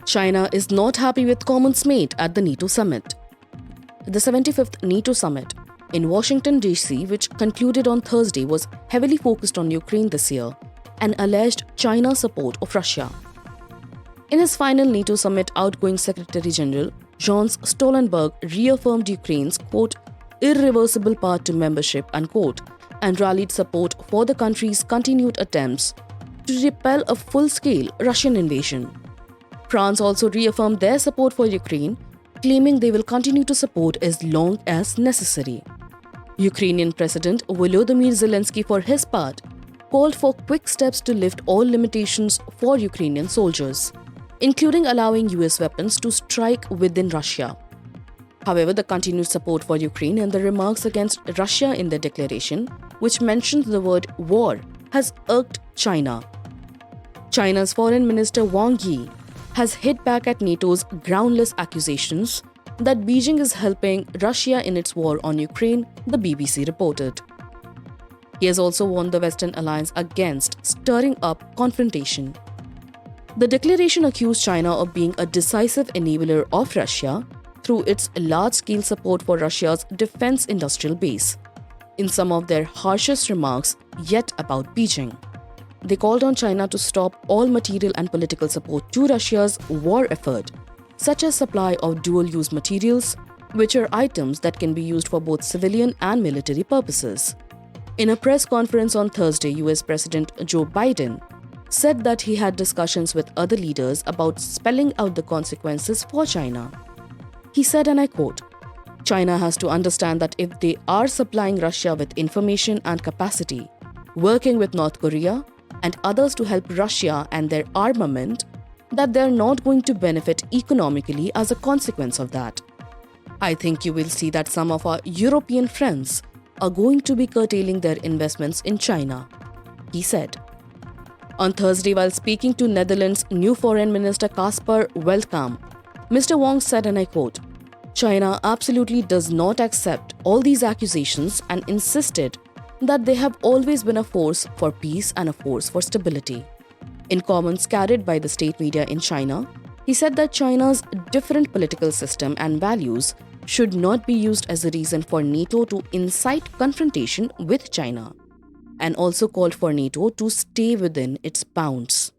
China is not happy with comments made at the NATO summit. The 75th NATO summit in Washington, D.C., which concluded on Thursday, was heavily focused on Ukraine this year and alleged China's support of Russia. In his final NATO summit, outgoing Secretary General Jens Stoltenberg reaffirmed Ukraine's, quote, irreversible path to membership, unquote, and rallied support for the country's continued attempts to repel a full-scale Russian invasion. France also reaffirmed their support for Ukraine, claiming they will continue to support as long as necessary. Ukrainian President Volodymyr Zelensky, for his part, called for quick steps to lift all limitations for Ukrainian soldiers, including allowing US weapons to strike within Russia. However, the continued support for Ukraine and the remarks against Russia in the declaration, which mentions the word war, has irked China. China's Foreign Minister Wang Yi has hit back at NATO's groundless accusations that Beijing is helping Russia in its war on Ukraine, the BBC reported. He has also warned the Western alliance against stirring up confrontation. The declaration accused China of being a decisive enabler of Russia through its large-scale support for Russia's defense industrial base, in some of their harshest remarks yet about Beijing. They called on China to stop all material and political support to Russia's war effort, such as supply of dual-use materials, which are items that can be used for both civilian and military purposes. In a press conference on Thursday, US President Joe Biden said that he had discussions with other leaders about spelling out the consequences for China. He said, and I quote, China has to understand that if they are supplying Russia with information and capacity, working with North Korea and others to help Russia and their armament, that they are not going to benefit economically as a consequence of that. I think you will see that some of our European friends are going to be curtailing their investments in China, he said. On Thursday, while speaking to Netherlands' new Foreign Minister Casper Veldkamp, Mr. Wang said, and I quote, China absolutely does not accept all these accusations and insisted that they have always been a force for peace and a force for stability. In comments carried by the state media in China, he said that China's different political system and values should not be used as a reason for NATO to incite confrontation with China, and also called for NATO to stay within its bounds.